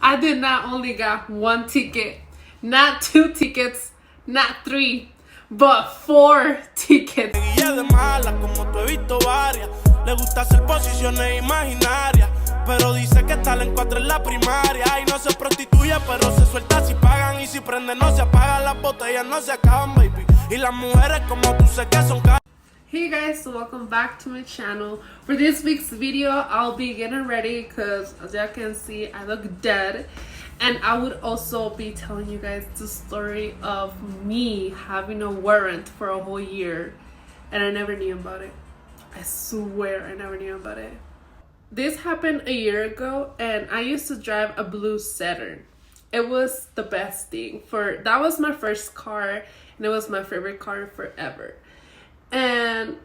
I did not only got 1 ticket, not 2 tickets, not 3, but 4 tickets. Le gusta hacer posiciones imaginarias, pero dice que está en 4 en la primaria. Y no se prostituye, pero se suelta si pagan. Y si prende no se apagan, las botellas no se acaban, baby. Y las mujeres como tú sé que son caras. Hey guys, so welcome back to my channel. For this week's video, I'll be getting ready because as you can see, I look dead. And I would also be telling you guys the story of me having a warrant for a whole year. And I never knew about it. I swear I never knew about it. This happened a year ago and I used to drive a blue Saturn. It was the best thing. That was my first car and it was my favorite car forever. And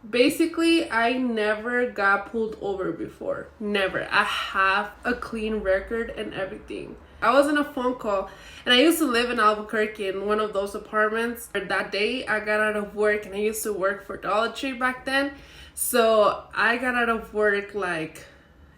basically I never got pulled over before. Never. I have a clean record and everything. I was in a phone call and I used to live in Albuquerque in one of those apartments. That day I got out of work and I used to work for Dollar Tree back then. So I got out of work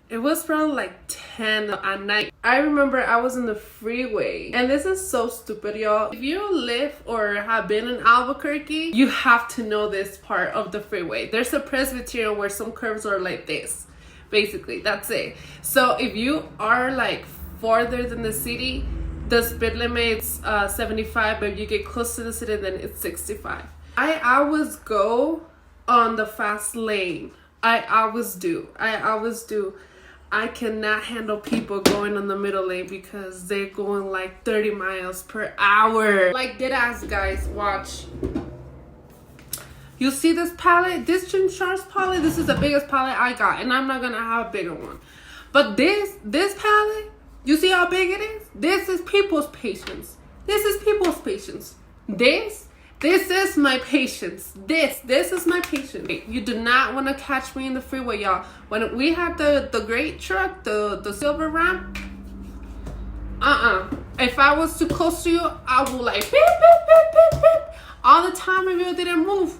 it was probably like 10 at night. I remember I was in the freeway and this is so stupid, y'all. If you live or have been in Albuquerque, you have to know this part of the freeway. There's a Presbyterian where some curves are like this. Basically, that's it. So if you are farther than the city, the speed limit's 75, but if you get close to the city, then it's 65. I always go on the fast lane. I always do. I cannot handle people going on the middle lane because they're going like 30 miles per hour. Like dead ass, guys. Watch. You see this pallet? This Jim Sharp's pallet? This is the biggest pallet I got, and I'm not gonna have a bigger one. But this pallet, you see how big it is? This is people's patience. This is people's patience. This is my patience. This is my patience. You do not want to catch me in the freeway, y'all. When we had the great truck, the silver Ram, if I was too close to you, I would beep, beep, beep, beep, beep, all the time if you didn't move.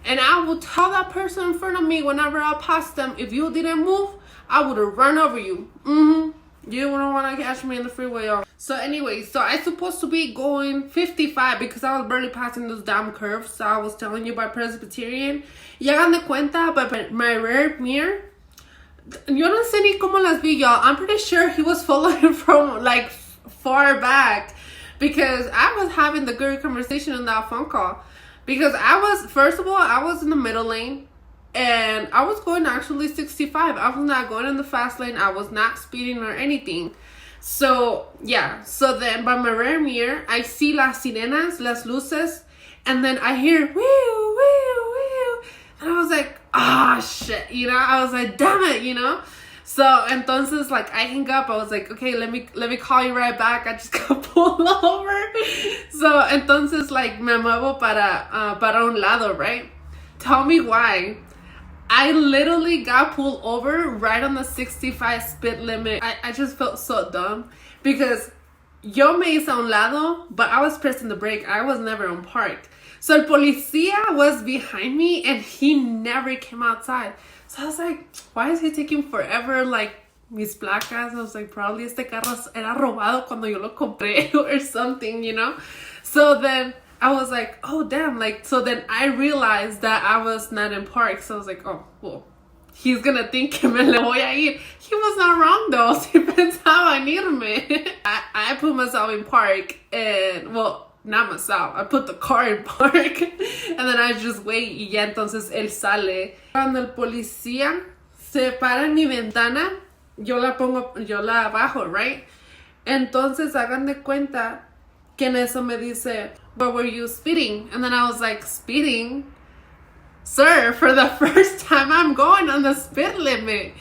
And I would tell that person in front of me whenever I passed them, if you didn't move, I would have run over you. You wouldn't want to catch me in the freeway, y'all. So anyway, so I supposed to be going 55 because I was barely passing those damn curves. So I was telling you by Presbyterian. Y hagan de cuenta, but my rear mirror, yo no sé ni cómo las vi, y'all. I'm pretty sure he was following from far back because I was having the good conversation in that phone call. Because first of all, I was in the middle lane. And I was going actually 65. I was not going in the fast lane. I was not speeding or anything. So, yeah. So then by my rear mirror, I see las sirenas, las luces. And then I hear, woo, woo, woo. And I was like, shit. I was like, damn it, So, entonces, I hang up. I was like, okay, let me call you right back. I just got pulled over. So, entonces, me muevo para un lado, right? Tell me why. I literally got pulled over right on the 65 speed limit. I just felt so dumb because yo me hice a un lado, but I was pressing the brake. I was never on park. So el policía was behind me and he never came outside. So I was like, why is he taking forever? Mis placas. I was like, probably este carro era robado cuando yo lo compré or something, So then I was like, oh, damn. So then I realized that I was not in park. So I was like, oh, well, he's going to think que me le voy a ir. He was not wrong, though. Si pensaba en irme. I put myself in park and, well, not myself. I put the car in park. And then I just wait. Y ya entonces él sale. Cuando el policía se para en mi ventana, yo la bajo, right? Entonces hagan de cuenta que en eso me dice, but were you speeding? And then I was like, speeding? Sir, for the first time I'm going on the speed limit.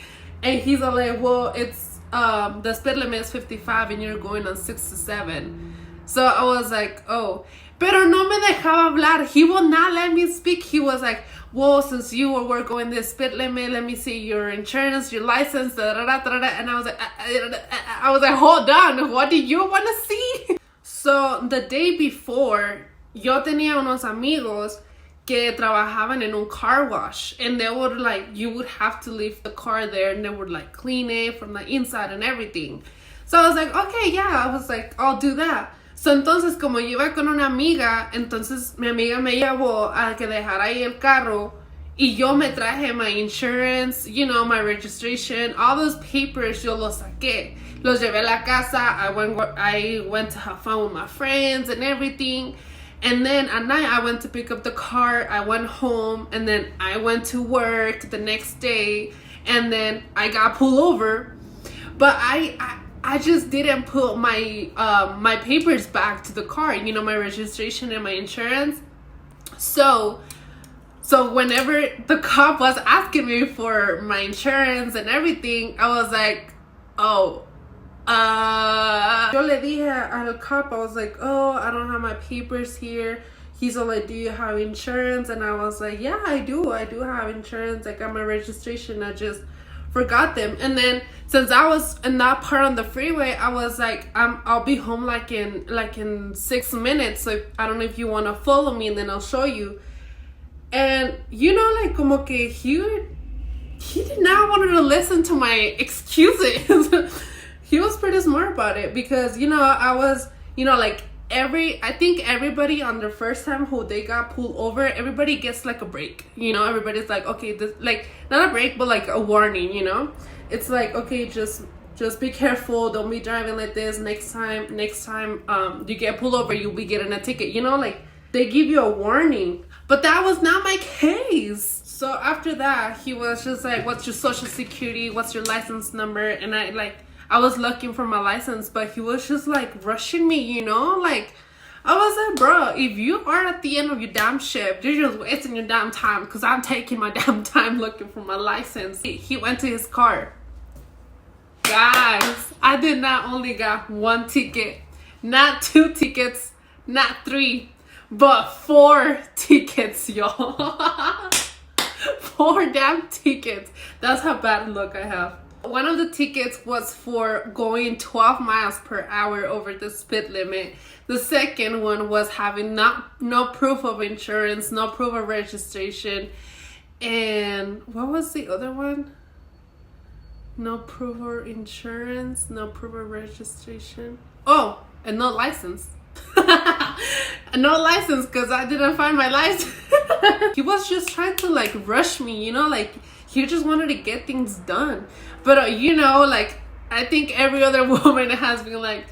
And he's like, well, it's the speed limit is 55 and you're going on 67. So I was like, oh. Pero no me dejaba hablar. He will not let me speak. He was like, well, since you were going this speed limit, let me see your insurance, your license, da, da, da, da, da. And I was like, hold on, what do you want to see? So the day before, yo tenía unos amigos que trabajaban en un car wash, and they would you would have to leave the car there and they would clean it from the inside and everything. So I was like, okay, yeah. I was like, I'll do that. So entonces, como yo iba con una amiga, entonces mi amiga me llevó a que dejara ahí el carro. Y yo me traje my insurance, you know, my registration, all those papers, yo los saqué. Los llevé a la casa. I went to have fun with my friends and everything. And then at night, I went to pick up the car. I went home. And then I went to work the next day. And then I got pulled over. But I just didn't put my my papers back to the car. You know, my registration and my insurance. So whenever the cop was asking me for my insurance and everything, I was like, oh, yo le dije al cop, I was like, oh, I don't have my papers here. He's all like, do you have insurance? And I was like, yeah, I do have insurance. I got my registration. I just forgot them. And then since I was in that part on the freeway, I was like, I'll be home like in 6 minutes. So I don't know if you want to follow me, and then I'll show you. And you know, like, como que he did not want to listen to my excuses. He was pretty smart about it, because, you know, I was, you know, like, I think everybody on their first time who they got pulled over, everybody gets like a break. You know, everybody's like, okay, this, like, not a break, but like a warning, you know? It's like, okay, just be careful, don't be driving like this. Next time you get pulled over, you'll be getting a ticket, you know? Like, they give you a warning. But that was not my case. So after that, he was just like, what's your social security? What's your license number? And I was looking for my license, but he was just like rushing me, you know? Like, I was like, bro, if you are at the end of your damn shift, you're just wasting your damn time, because I'm taking my damn time looking for my license. He went to his car. Guys, I did not only got 1 ticket, not 2 tickets, not 3, but 4 tickets, y'all. 4 damn tickets. That's how bad luck I have. One of the tickets was for going 12 miles per hour over the speed limit. The second one was having no proof of insurance, no proof of registration. And what was the other one? No proof of insurance, no proof of registration. Oh, and no license. No license, because I didn't find my license. He was just trying to like rush me, you know, like he just wanted to get things done. But you know, like, I think every other woman has been like,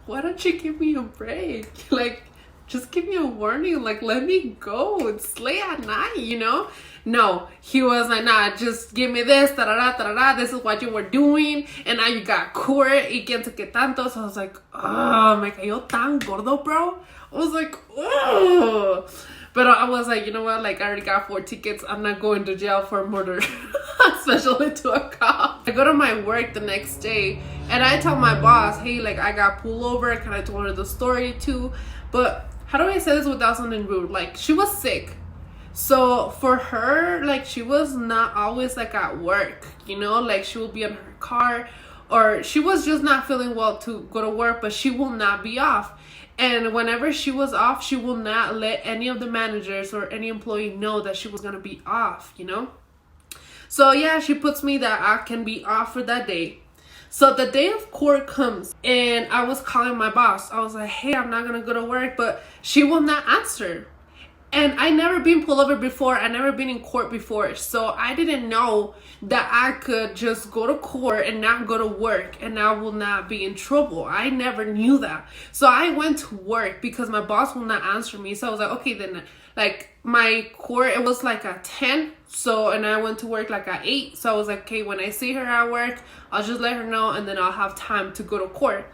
why don't you give me a break? Like, just give me a warning, like, let me go, it's late at night, you know? No, he was like, nah, just give me this, this is what you were doing, and now you got court, y quién sé qué tanto. So I was like, oh, me cayó tan gordo, bro. I was like, oh. But I was like, you know what, like, I already got 4 tickets, I'm not going to jail for murder, especially to a cop. I go to my work the next day, and I tell my boss, hey, like, I got pulled over, kind of told her the story too, but how do I say this without sounding rude? Like, she was sick. So for her, like, she was not always like at work, you know, like she will be in her car, or she was just not feeling well to go to work, but she will not be off. And whenever she was off, she will not let any of the managers or any employee know that she was going to be off, you know? So yeah, she puts me that I can be off for that day. So the day of court comes, and I was calling my boss. I was like, hey, I'm not going to go to work, but she will not answer. And I never been pulled over before. I never been in court before. So I didn't know that I could just go to court and not go to work and I will not be in trouble. I never knew that. So I went to work because my boss will not answer me. So I was like, okay, then, like, my court, it was like at 10. So, and I went to work like at 8. So I was like, okay, when I see her at work, I'll just let her know and then I'll have time to go to court.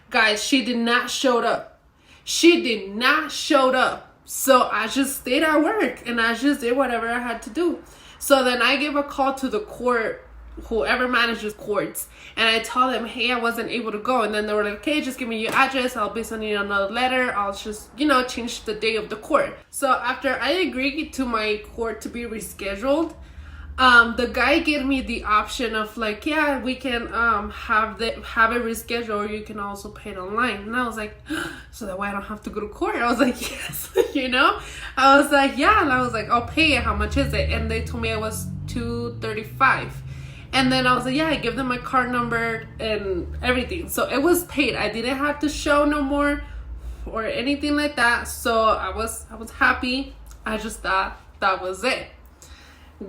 Guys, she did not show up. She did not show up. So I just stayed at work and I just did whatever I had to do. So then I gave a call to the court, whoever manages courts, and I told them, hey, I wasn't able to go. And then they were like, okay, just give me your address. I'll be sending you another letter. I'll just, you know, change the day of the court. So after I agreed to my court to be rescheduled, the guy gave me the option of like, yeah, we can have it rescheduled, or you can also pay it online. And I was like, so that way I don't have to go to court. I was like, yes. You know, I was like, yeah. And I was like, I'll pay it. How much is it? And they told me it was $235. And then I was like, yeah, I give them my card number and everything. So it was paid. I didn't have to show no more or anything like that. So I was happy. I just thought that was it.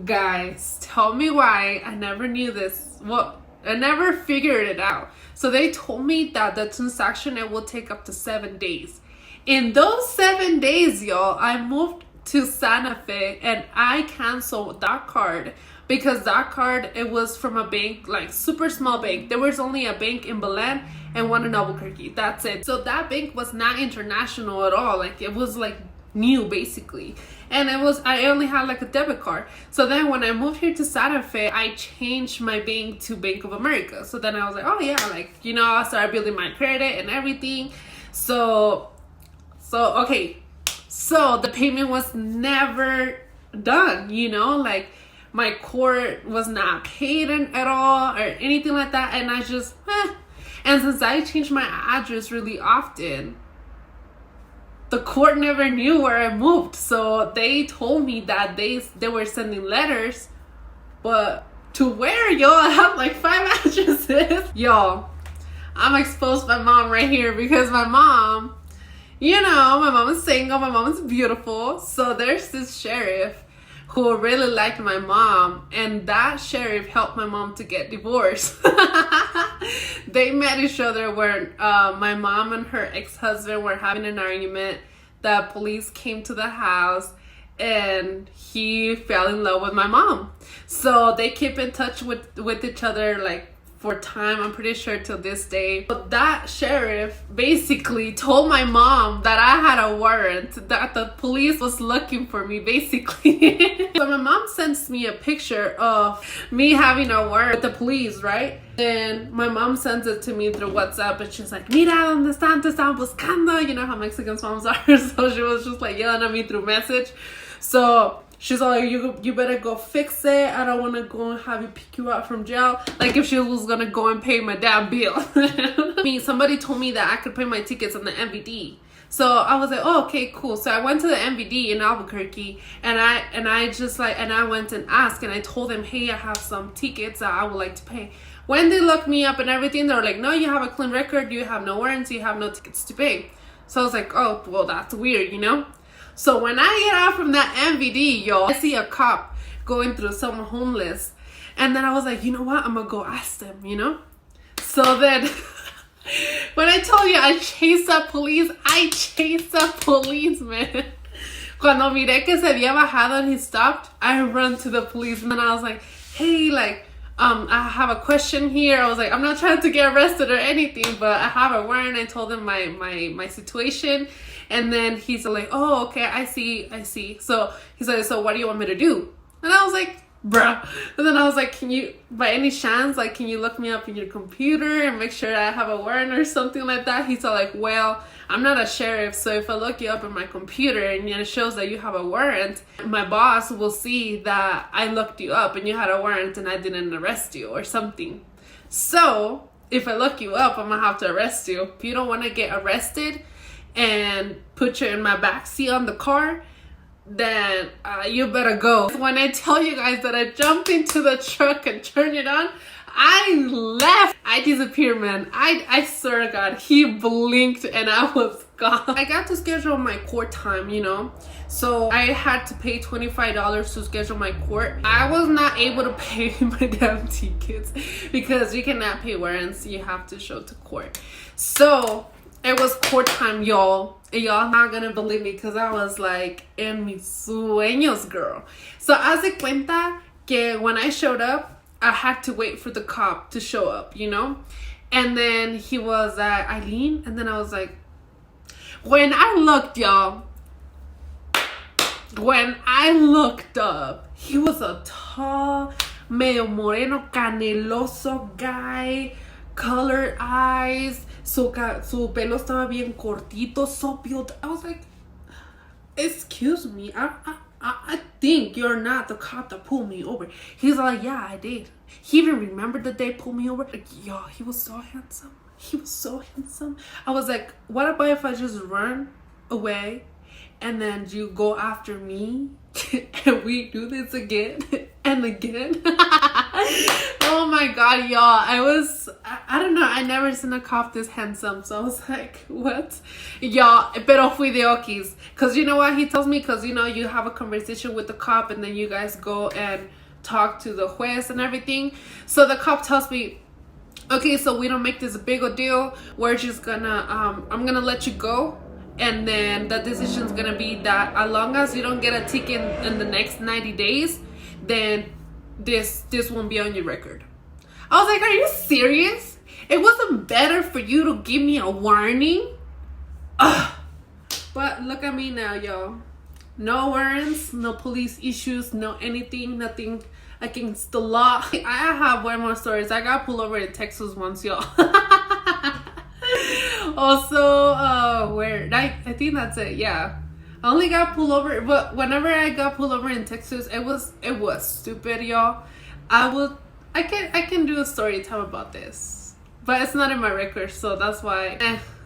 Guys, tell me why I never knew this. Well, I never figured it out. So they told me that the transaction, it will take up to 7 days. In those 7 days, y'all, I moved to Santa Fe and I canceled that card because that card, it was from a bank, like super small bank. There was only a bank in Belen and one in Albuquerque. That's it. So that bank was not international at all. Like it was like new basically. And I only had like a debit card. So then when I moved here to Santa Fe, I changed my bank to Bank of America. So then I was like, oh yeah, like, you know, I started building my credit and everything. So okay. So the payment was never done, you know, like my court was not paid at all or anything like that. And I just, And since I changed my address really often, the court never knew where I moved. So they told me that they were sending letters, but to where, y'all? I have like 5 addresses. Y'all, I'm exposed my mom right here because my mom, you know, my mom is single, my mom is beautiful. So there's this sheriff who really liked my mom, and that sheriff helped my mom to get divorced. They met each other where my mom and her ex-husband were having an argument. The police came to the house and he fell in love with my mom. So they keep in touch with each other like for time, I'm pretty sure till this day. But that sheriff basically told my mom that I had a warrant, that the police was looking for me basically. So my mom sends me a picture of me having a warrant with the police, right? Then my mom sends it to me through WhatsApp and she's like, mira, ¿dónde están? Te están buscando. You know how Mexican moms are. So she was just like yelling at me through message. So she's like, you better go fix it. I don't want to go and have you pick you up from jail. Like if she was going to go and pay my damn bill. I mean, somebody told me that I could pay my tickets on the MVD. So I was like, oh, okay, cool. So I went to the MVD in Albuquerque and I went and asked and I told them, hey, I have some tickets that I would like to pay. When they looked me up and everything, they were like, no, you have a clean record. You have no warrants. You have no tickets to pay. So I was like, oh, well, that's weird, you know? So when I get out from that MVD, y'all, I see a cop going through some homeless. And then I was like, you know what? I'm going to go ask them, you know? So then when I told you I chased the police, man. Cuando miré que se había bajado and he stopped, I run to the police. And I was like, hey, like, I have a question here. I was like, I'm not trying to get arrested or anything, but I have a warrant. I told him my situation. And then he's like, oh, okay, I see. So he's like, so what do you want me to do? And I was like, bruh. And then I was like, can you, by any chance, like, can you look me up in your computer and make sure I have a warrant or something like that? He's all like, well, I'm not a sheriff, so if I look you up in my computer and it shows that you have a warrant, my boss will see that I looked you up and you had a warrant and I didn't arrest you or something. So if I look you up, I'm gonna have to arrest you. If you don't want to get arrested and put you in my backseat on the car, then you better go. When I tell you guys that I jumped into the truck and turned it on, I left. I disappeared, man. I swear to God, he blinked and I was gone. I got to schedule my court time, you know. So I had to pay $25 to schedule my court. I was not able to pay my damn tickets because you cannot pay warrants. You have to show to court. So it was court time, y'all. And y'all not gonna believe me because I was like in mis sueños, girl. So haz de cuenta que when I showed up, I had to wait for the cop to show up, you know? And then he was like, Eileen? And then I was like, when I looked, y'all, when I looked up, he was a tall, medio moreno, caneloso guy, colored eyes, su pelo estaba bien cortito, so beautiful. I was like, excuse me, I think you're not the cop that pulled me over. He's like, yeah, I did. He even remembered the day pulled me over. Like, yo, he was so handsome. He was so handsome. I was like, what about if I just run away and then you go after me and we do this again and again? Oh my god, y'all. I don't know, I never seen a cop this handsome. So I was like, what? Y'all, pero fui de okis. Because you know what he tells me? Because you know, you have a conversation with the cop and then you guys go and talk to the juez and everything. So the cop tells me, okay, so we don't make this a big a deal. We're just gonna, I'm gonna let you go. And then the decision's gonna be that as long as you don't get a ticket in the next 90 days, then this won't be on your record. I was like, are you serious? It wasn't better for you to give me a warning? Ugh. But look at me now, y'all. No warrants, no police issues, no anything, nothing against the law. I have one more stories. I got pulled over in Texas once, y'all. Also, where I think that's it. Yeah, I only got pulled over, but whenever I got pulled over in Texas, it was stupid, y'all. I can do a story time about this, but it's not in my record, so that's why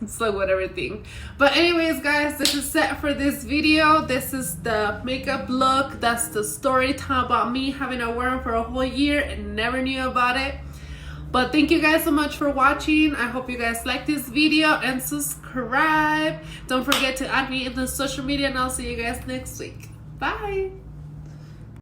it's like whatever thing. But anyways, guys, this is set for this video. This is the makeup look. That's the story time about me having a warrant for a whole year and never knew about it. But thank you guys so much for watching. I hope you guys like this video and subscribe. Don't forget to add me in the social media, and I'll see you guys next week. Bye.